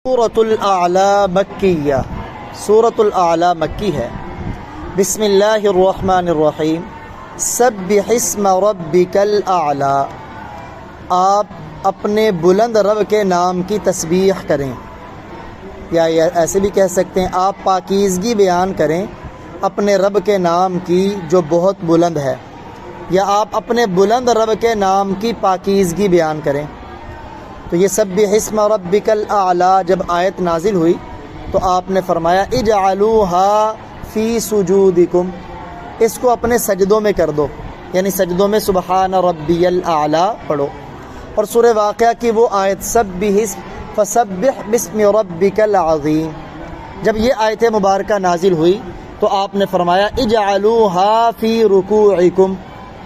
سورۃ الاعلی مکیہ، سورۃ الاعلی مکی ہے۔ بسم اللہ الرحمن الرحیم۔ سبح اسم ربک الاعلی، آپ اپنے بلند رب کے نام کی تسبیح کریں، یا ایسے بھی کہہ سکتے ہیں آپ پاکیزگی بیان کریں اپنے رب کے نام کی جو بہت بلند ہے، یا آپ اپنے بلند رب کے نام کی پاکیزگی بیان کریں۔ تو یہ سبح اسم ربک الاعلی جب آیت نازل ہوئی تو آپ نے فرمایا اجعلوها فی سجودکم، اس کو اپنے سجدوں میں کر دو، یعنی سجدوں میں سبحان ربی الاعلی پڑھو۔ اور سورہ واقعہ کی وہ آیت فسبح باسم ربک العظیم، جب یہ آیت مبارکہ نازل ہوئی تو آپ نے فرمایا اجعلوها فی رکوعکم،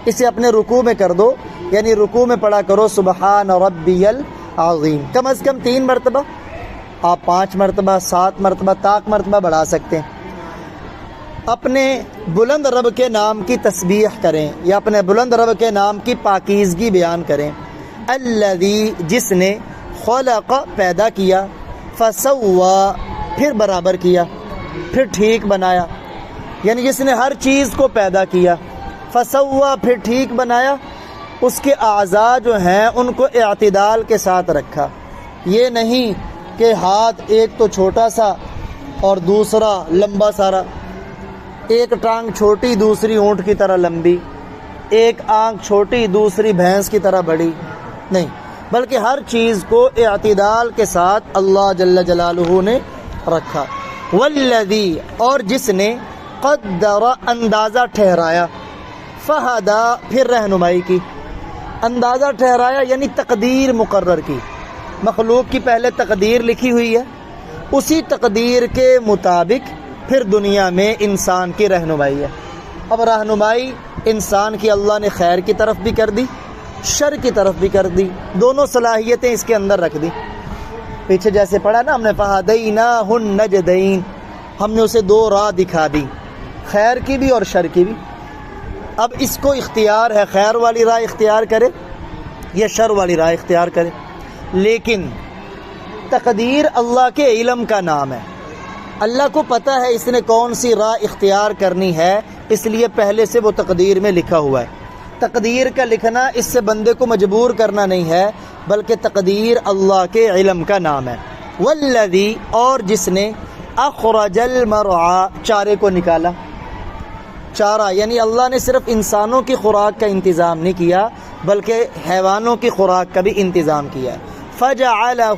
اسے اپنے رکوع میں کر دو، یعنی رکوع میں پڑھا کرو سبحان ربی العظیم، کم از کم 3 مرتبہ، آپ 5 مرتبہ 7 مرتبہ طاق مرتبہ بڑھا سکتے ہیں۔ اپنے بلند رب کے نام کی تسبیح کریں یا اپنے بلند رب کے نام کی پاکیزگی بیان کریں۔ الذی، جس نے، خلق، پیدا کیا، فسوا، پھر برابر کیا، پھر ٹھیک بنایا، یعنی جس نے ہر چیز کو پیدا کیا، فسوا، پھر ٹھیک بنایا، اس کے اعضاء جو ہیں ان کو اعتدال کے ساتھ رکھا۔ یہ نہیں کہ ہاتھ ایک تو چھوٹا سا اور دوسرا لمبا سارا، ایک ٹانگ چھوٹی دوسری اونٹ کی طرح لمبی، ایک آنکھ چھوٹی دوسری بھینس کی طرح بڑی، نہیں، بلکہ ہر چیز کو اعتدال کے ساتھ اللہ جل جلالہ نے رکھا۔ والذی، اور جس نے، قدر، اندازہ ٹھہرایا، فہدا، پھر رہنمائی کی۔ اندازہ ٹھہرایا یعنی تقدیر مقرر کی، مخلوق کی پہلے تقدیر لکھی ہوئی ہے، اسی تقدیر کے مطابق پھر دنیا میں انسان کی رہنمائی ہے۔ اب رہنمائی انسان کی اللہ نے خیر کی طرف بھی کر دی، شر کی طرف بھی کر دی، دونوں صلاحیتیں اس کے اندر رکھ دی۔ پیچھے جیسے پڑھا نا ہم نے فہدیناہ النجدین، ہم نے اسے 2 راہ دکھا دی، خیر کی بھی اور شر کی بھی۔ اب اس کو اختیار ہے خیر والی راہ اختیار کرے یا شر والی راہ اختیار کرے، لیکن تقدیر اللہ کے علم کا نام ہے، اللہ کو پتہ ہے اس نے کون سی راہ اختیار کرنی ہے، اس لیے پہلے سے وہ تقدیر میں لکھا ہوا ہے۔ تقدیر کا لکھنا اس سے بندے کو مجبور کرنا نہیں ہے، بلکہ تقدیر اللہ کے علم کا نام ہے۔ والذی، اور جس نے، اخرج المرعى، چارے کو نکالا۔ چارہ یعنی اللہ نے صرف انسانوں کی خوراک کا انتظام نہیں کیا بلکہ حیوانوں کی خوراک کا بھی انتظام کیا ہے۔ فجعلہ،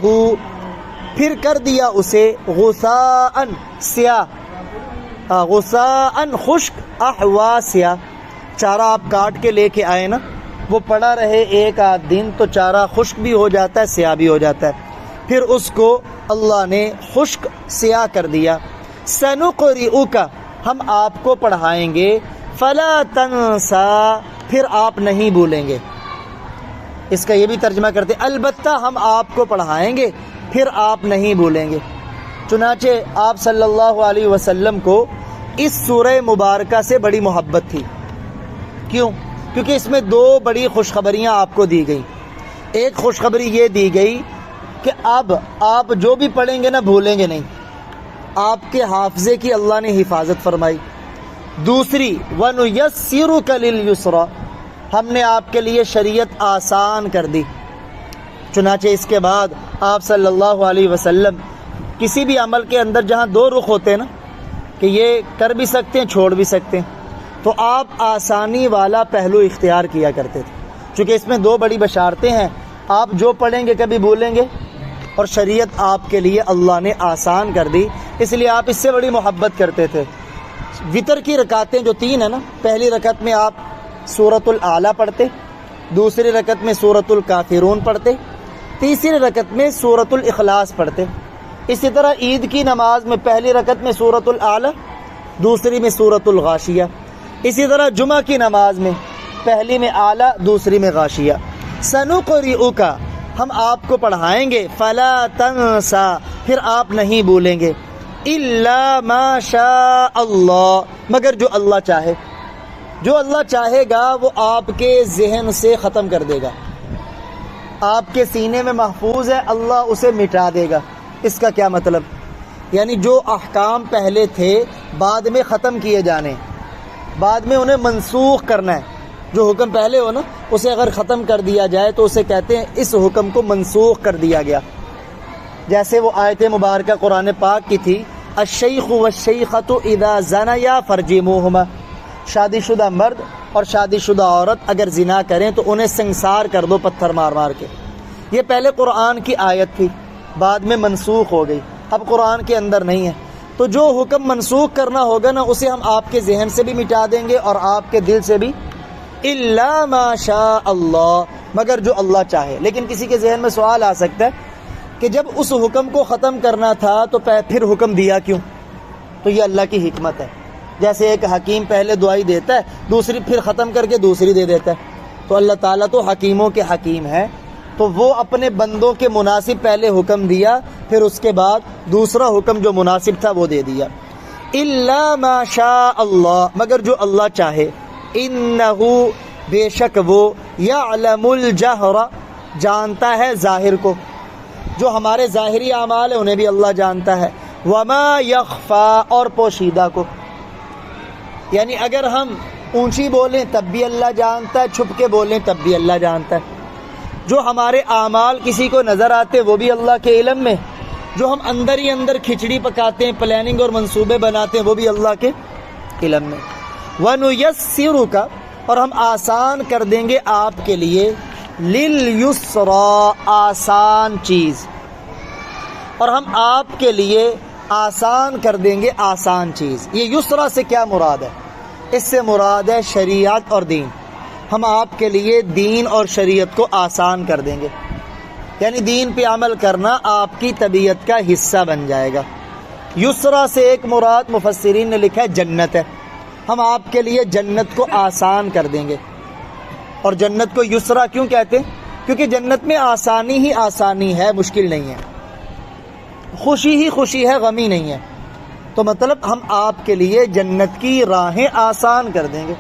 پھر کر دیا اسے، غثاء، سیاہ، غثاء، خشک، احوا، سیاہ۔ چارہ آپ کاٹ کے لے کے آئے نا، وہ پڑا رہے 1 آدھ دن تو چارہ خشک بھی ہو جاتا ہے سیاہ بھی ہو جاتا ہے، پھر اس کو اللہ نے خشک سیاہ کر دیا۔ سنقرئک، ہم آپ کو پڑھائیں گے، فلا تنسا، پھر آپ نہیں بھولیں گے۔ اس کا یہ بھی ترجمہ کرتے ہیں البتہ ہم آپ کو پڑھائیں گے پھر آپ نہیں بھولیں گے۔ چنانچہ آپ صلی اللہ علیہ وسلم کو اس سورہ مبارکہ سے بڑی محبت تھی۔ کیوں؟ کیونکہ اس میں 2 بڑی خوشخبریاں آپ کو دی گئی۔ ایک خوشخبری یہ دی گئی کہ اب آپ جو بھی پڑھیں گے نا بھولیں گے نہیں، آپ کے حافظے کی اللہ نے حفاظت فرمائی۔ دوسری، وَنُيَسِّرُكَ لِلْيُسْرَى، ہم نے آپ کے لیے شریعت آسان کر دی۔ چنانچہ اس کے بعد آپ صلی اللہ علیہ وسلم کسی بھی عمل کے اندر جہاں 2 رخ ہوتے ہیں نا، کہ یہ کر بھی سکتے ہیں چھوڑ بھی سکتے ہیں، تو آپ آسانی والا پہلو اختیار کیا کرتے تھے، چونکہ اس میں 2 بڑی بشارتیں ہیں، آپ جو پڑھیں گے کبھی بھولیں گے، اور شریعت آپ کے لیے اللہ نے آسان کر دی، اس لیے آپ اس سے بڑی محبت کرتے تھے۔ وتر کی رکعتیں جو 3 ہیں نا، پہلی رکعت میں آپ سورۃ الاعلی پڑھتے، دوسری رکعت میں سورۃ الکافرون پڑھتے، تیسری رکعت میں سورۃ الاخلاص پڑھتے۔ اسی طرح عید کی نماز میں پہلی رکعت میں سورۃ الاعلی، دوسری میں سورۃ الغاشیہ۔ اسی طرح جمعہ کی نماز میں پہلی میں اعلی دوسری میں غاشیہ۔ سنقرئک، ہم آپ کو پڑھائیں گے، فلا تنسا، پھر آپ نہیں بھولیں گے، الا ما شاء اللہ، مگر جو اللہ چاہے، جو اللہ چاہے گا وہ آپ کے ذہن سے ختم کر دے گا، آپ کے سینے میں محفوظ ہے، اللہ اسے مٹا دے گا۔ اس کا کیا مطلب؟ یعنی جو احکام پہلے تھے بعد میں ختم کیے جانے، بعد میں انہیں منسوخ کرنا ہے. جو حکم پہلے ہو نا اسے اگر ختم کر دیا جائے تو اسے کہتے ہیں اس حکم کو منسوخ کر دیا گیا. جیسے وہ آیت مبارکہ قرآن پاک کی تھی الشیخ والشیخۃ اذا زنیا فرجموہما، شادی شدہ مرد اور شادی شدہ عورت اگر زنا کریں تو انہیں سنسار کر دو پتھر مار مار کے. یہ پہلے قرآن کی آیت تھی، بعد میں منسوخ ہو گئی، اب قرآن کے اندر نہیں ہے. تو جو حکم منسوخ کرنا ہوگا نا اسے ہم آپ کے ذہن سے بھی مٹا دیں گے اور آپ کے دل سے بھی، الا ما شاء اللہ، مگر جو اللہ چاہے. لیکن کسی کے ذہن میں سوال آ سکتا ہے کہ جب اس حکم کو ختم کرنا تھا تو پھر حکم دیا کیوں؟ تو یہ اللہ کی حکمت ہے. جیسے ایک حکیم پہلے دعائی دیتا ہے، دوسری پھر ختم کر کے دوسری دے دیتا ہے. تو اللہ تعالیٰ تو حکیموں کے حکیم ہے، تو وہ اپنے بندوں کے مناسب پہلے حکم دیا، پھر اس کے بعد دوسرا حکم جو مناسب تھا وہ دے دیا. الا ما شاء اللہ، مگر جو اللہ چاہے. انہو، بے شک وہ، یعلم الجہر، جانتا ہے ظاہر کو، جو ہمارے ظاہری اعمال ہیں انہیں بھی اللہ جانتا ہے. وما یخفا، اور پوشیدہ کو. یعنی اگر ہم اونچی بولیں تب بھی اللہ جانتا ہے، چھپ کے بولیں تب بھی اللہ جانتا ہے. جو ہمارے اعمال کسی کو نظر آتے وہ بھی اللہ کے علم میں، جو ہم اندر ہی اندر کھچڑی پکاتے ہیں، پلاننگ اور منصوبے بناتے ہیں، وہ بھی اللہ کے علم میں. وَنُيَسِّرُكَ، اور ہم آسان کر دیں گے آپ کے لیے، لِلْيُسْرَى، آسان چیز، اور ہم آپ کے لیے آسان کر دیں گے آسان چیز. یہ یسرا سے کیا مراد ہے؟ اس سے مراد ہے شریعت اور دین. ہم آپ کے لیے دین اور شریعت کو آسان کر دیں گے، یعنی دین پہ عمل کرنا آپ کی طبیعت کا حصہ بن جائے گا. یسرا سے ایک مراد مفسرین نے لکھا ہے جنت ہے. ہم آپ کے لیے جنت کو آسان کر دیں گے. اور جنت کو یسرا کیوں کہتے ہیں؟ کیونکہ جنت میں آسانی ہی آسانی ہے، مشکل نہیں ہے، خوشی ہی خوشی ہے، غمی نہیں ہے. تو مطلب ہم آپ کے لیے جنت کی راہیں آسان کر دیں گے.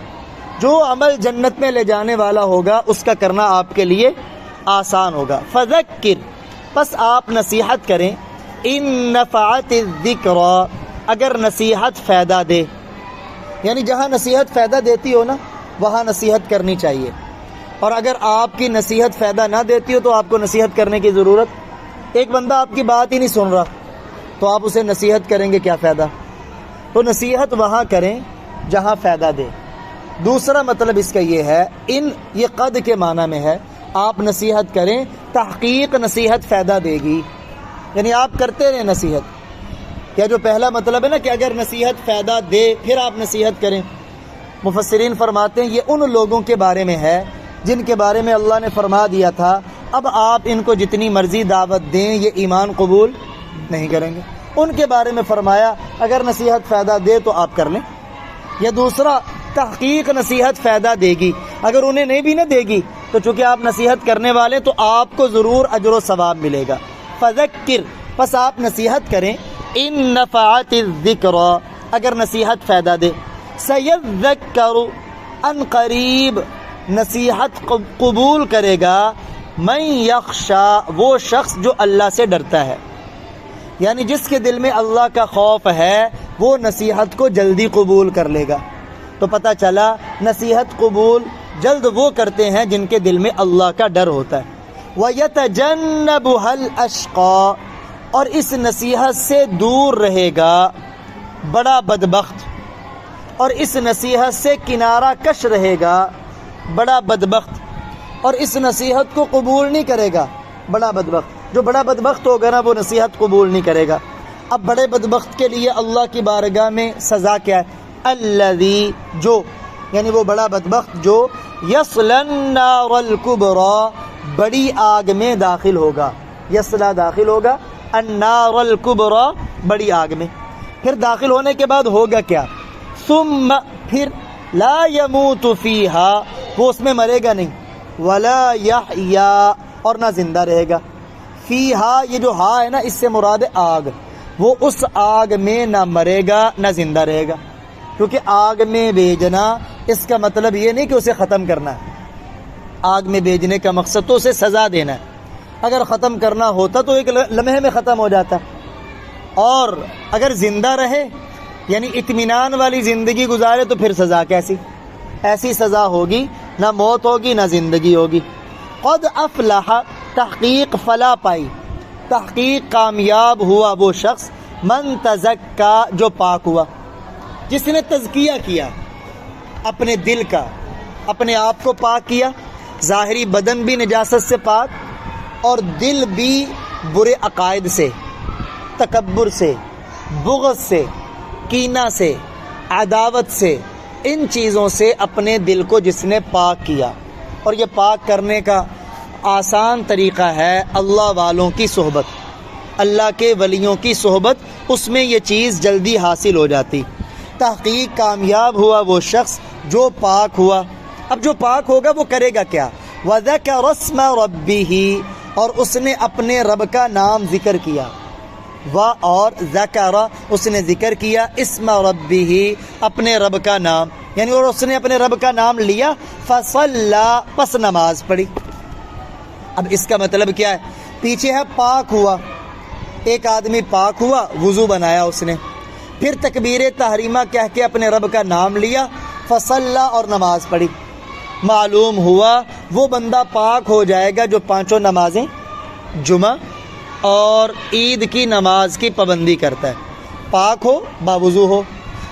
جو عمل جنت میں لے جانے والا ہوگا اس کا کرنا آپ کے لیے آسان ہوگا. فذکر، پس آپ نصیحت کریں. ان نفعت الذکریٰ، اگر نصیحت فائدہ دے. یعنی جہاں نصیحت فائدہ دیتی ہو نا وہاں نصیحت کرنی چاہیے. اور اگر آپ کی نصیحت فائدہ نہ دیتی ہو تو آپ کو نصیحت کرنے کی ضرورت. ایک بندہ آپ کی بات ہی نہیں سن رہا تو آپ اسے نصیحت کریں گے، کیا فائدہ؟ تو نصیحت وہاں کریں جہاں فائدہ دے. دوسرا مطلب اس کا یہ ہے، یہ قد کے معنی میں ہے. آپ نصیحت کریں، تحقیق نصیحت فائدہ دے گی، یعنی آپ کرتے رہیں نصیحت. کیا جو پہلا مطلب ہے نا کہ اگر نصیحت فائدہ دے پھر آپ نصیحت کریں، مفسرین فرماتے ہیں یہ ان لوگوں کے بارے میں ہے جن کے بارے میں اللہ نے فرما دیا تھا اب آپ ان کو جتنی مرضی دعوت دیں یہ ایمان قبول نہیں کریں گے. ان کے بارے میں فرمایا اگر نصیحت فائدہ دے تو آپ کر لیں. یا دوسرا، تحقیق نصیحت فائدہ دے گی، اگر انہیں نہیں بھی نہ دے گی تو چونکہ آپ نصیحت کرنے والے تو آپ کو ضرور اجر و ثواب ملے گا. فذکر، پس آپ نصیحت کریں. ان نفعت الذکریٰ، اگر نصیحت فائدہ دے. سیذکر، ان قریب نصیحت قبول کرے گا. من یخشا، وہ شخص جو اللہ سے ڈرتا ہے. یعنی جس کے دل میں اللہ کا خوف ہے وہ نصیحت کو جلدی قبول کر لے گا. تو پتہ چلا نصیحت قبول جلد وہ کرتے ہیں جن کے دل میں اللہ کا ڈر ہوتا ہے. وَيَتَجَنَّبُهَا الْأَشْقَى، اور اس نصیحت سے دور رہے گا بڑا بدبخت، اور اس نصیحت سے کنارہ کش رہے گا بڑا بدبخت، اور اس نصیحت کو قبول نہیں کرے گا بڑا بدبخت. جو بڑا بدبخت ہوگا نا وہ نصیحت قبول نہیں کرے گا. اب بڑے بدبخت کے لیے اللہ کی بارگاہ میں سزا کیا ہے؟ الذی، جو، یعنی وہ بڑا بدبخت جو یصلی النار الکبریٰ، بڑی آگ میں داخل ہوگا. یصلی داخل ہوگا، النار الکبریٰ بڑی آگ میں. پھر داخل ہونے کے بعد ہوگا کیا؟ ثم، پھر لا یموت فیہا، وہ اس میں مرے گا نہیں. ولا یحیا، اور نہ زندہ رہے گا. فیہا، یہ جو ہا ہے نا اس سے مراد آگ، وہ اس آگ میں نہ مرے گا نہ زندہ رہے گا. کیونکہ آگ میں بھیجنا اس کا مطلب یہ نہیں کہ اسے ختم کرنا ہے. آگ میں بھیجنے کا مقصد تو اسے سزا دینا ہے. اگر ختم کرنا ہوتا تو ایک لمحے میں ختم ہو جاتا، اور اگر زندہ رہے یعنی اطمینان والی زندگی گزارے تو پھر سزا کیسی؟ ایسی سزا ہوگی، نہ موت ہوگی نہ زندگی ہوگی۔ قد افلح، تحقیق فلاح پائی، تحقیق کامیاب ہوا وہ شخص، من تزکا، جو پاک ہوا، جس نے تزکیہ کیا اپنے دل کا، اپنے آپ کو پاک کیا، ظاہری بدن بھی نجاست سے پاک اور دل بھی برے عقائد سے، تکبر سے، بغض سے، کینہ سے، عداوت سے، ان چیزوں سے اپنے دل کو جس نے پاک کیا۔ اور یہ پاک کرنے کا آسان طریقہ ہے اللہ والوں کی صحبت، اللہ کے ولیوں کی صحبت، اس میں یہ چیز جلدی حاصل ہو جاتی۔ تحقیق کامیاب ہوا وہ شخص جو پاک ہوا۔ اب جو پاک ہوگا وہ کرے گا کیا؟ وَذَكَرَ اسْمَ رَبِّهِ، اور اس نے اپنے رب کا نام ذکر کیا، اور ذکر، اس نے ذکر کیا، اسم ربہ، اپنے رب کا نام، یعنی اور اس نے اپنے رب کا نام لیا، فصلی، پس نماز پڑھی۔ اب اس کا مطلب کیا ہے؟ پیچھے ہے پاک ہوا، ایک آدمی پاک ہوا، وضو بنایا اس نے، پھر تکبیر تحریمہ کہہ کے اپنے رب کا نام لیا، فصلی، اور نماز پڑھی۔ معلوم ہوا وہ بندہ پاک ہو جائے گا جو 5 نمازیں، جمعہ اور عید کی نماز کی پابندی کرتا ہے، پاک ہو، باوضو ہو،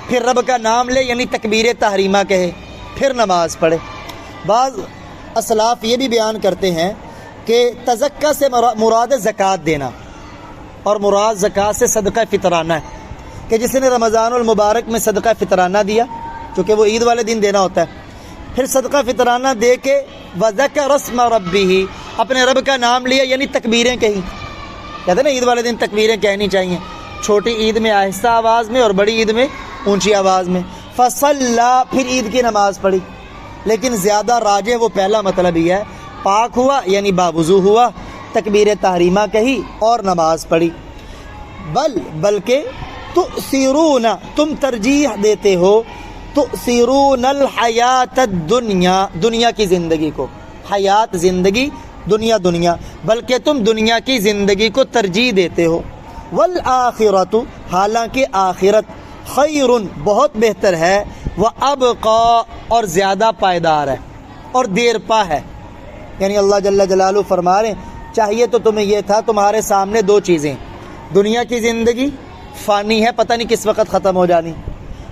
پھر رب کا نام لے یعنی تکبیر تحریمہ کہے، پھر نماز پڑھے۔ بعض اسلاف یہ بھی بیان کرتے ہیں کہ تزکہ سے مراد زکوٰۃ دینا، اور مراد زکوٰۃ سے صدقہ فطرانہ ہے، کہ جس نے رمضان المبارک میں صدقہ فطرانہ دیا، چونکہ وہ عید والے دن دینا ہوتا ہے، پھر صدقہ فطرانہ دے کے وَذَكَرَ اسْمَ رَبِّهِ، اپنے رب کا نام لیا یعنی تکبیریں کہیں۔ کہتے ہیں نا عید والے دن تکبیریں کہنی چاہیے، چھوٹی عید میں آہستہ آواز میں اور بڑی عید میں اونچی آواز میں۔ فصلی، پھر عید کی نماز پڑھی، لیکن زیادہ راجح وہ پہلا مطلب ہی ہے، پاک ہوا یعنی باوضو ہوا، تکبیر تحریمہ کہی اور نماز پڑھی۔ بلکہ تؤثرون، تم ترجیح دیتے ہو، تؤثرون الحیات الدنیا، دنیا کی زندگی کو، حیات زندگی، دنیا، بلکہ تم دنیا کی زندگی کو ترجیح دیتے ہو۔ والآخرۃ، حالانکہ آخرت، خیر، بہت بہتر ہے، وابقا، اور زیادہ پائیدار ہے اور دیر پا ہے۔ یعنی اللہ جل جلالہ فرما رہے ہیں چاہیے تو تمہیں یہ تھا، تمہارے سامنے 2 چیزیں، دنیا کی زندگی فانی ہے، پتہ نہیں کس وقت ختم ہو جانی،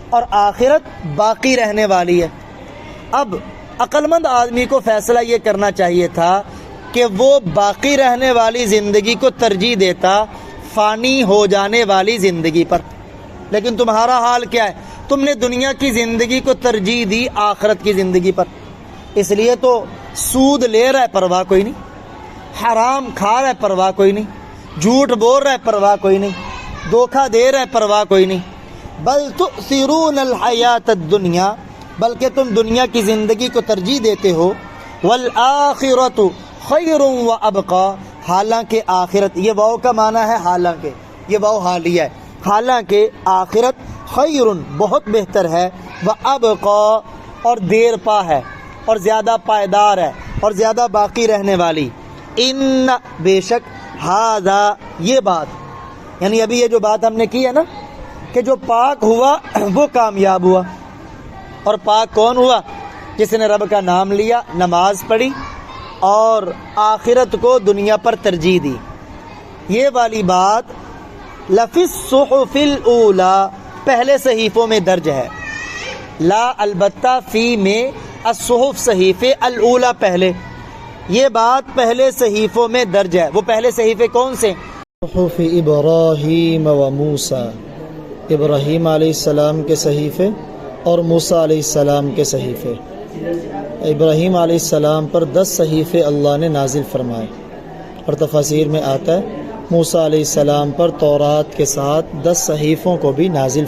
اور آخرت باقی رہنے والی ہے۔ اب عقل مند آدمی کو فیصلہ یہ کرنا چاہیے تھا کہ وہ باقی رہنے والی زندگی کو ترجیح دیتا فانی ہو جانے والی زندگی پر، لیکن تمہارا حال کیا ہے؟ تم نے دنیا کی زندگی کو ترجیح دی آخرت کی زندگی پر۔ اس لیے تو سود لے رہا ہے، پرواہ کوئی نہیں، حرام کھا رہا ہے، پرواہ کوئی نہیں، جھوٹ بول رہا ہے، پرواہ کوئی نہیں، دھوکہ دے رہا ہے، پرواہ کوئی نہیں۔ بل تؤثرون الحیات الدنیا، بلکہ تم دنیا کی زندگی کو ترجیح دیتے ہو، والآخرۃ خیر وابقا، حالانکہ آخرت، یہ واو کا معنی ہے حالانکہ، یہ واو حالیہ ہے، حالانکہ آخرت خیر، بہت بہتر ہے، وابقا، اور دیر پا ہے، اور زیادہ پائیدار ہے، اور زیادہ باقی رہنے والی۔ ان، بے شک، ھذا، یہ بات، یعنی ابھی یہ جو بات ہم نے کی ہے نا کہ جو پاک ہوا وہ کامیاب ہوا، اور پاک کون ہوا؟ جس نے رب کا نام لیا، نماز پڑھی اور آخرت کو دنیا پر ترجیح دی۔ یہ والی بات لفی الصحف الاولی، پہلے صحیفوں میں درج ہے، لا البتہ فی میں، الصحف صحیفے، الاولی پہلے، یہ بات پہلے صحیفوں میں درج ہے۔ وہ پہلے صحیفے کون سے؟ صحف ابراہیم و موسیٰ، ابراہیم علیہ السلام کے صحیفے اور موسیٰ علیہ السلام کے صحیفے۔ ابراہیم علیہ السلام پر 10 صحیفے اللہ نے نازل فرمائے، اور تفاسیر میں آتا ہے موسیٰ علیہ السلام پر تورات کے ساتھ 10 صحیفوں کو بھی نازل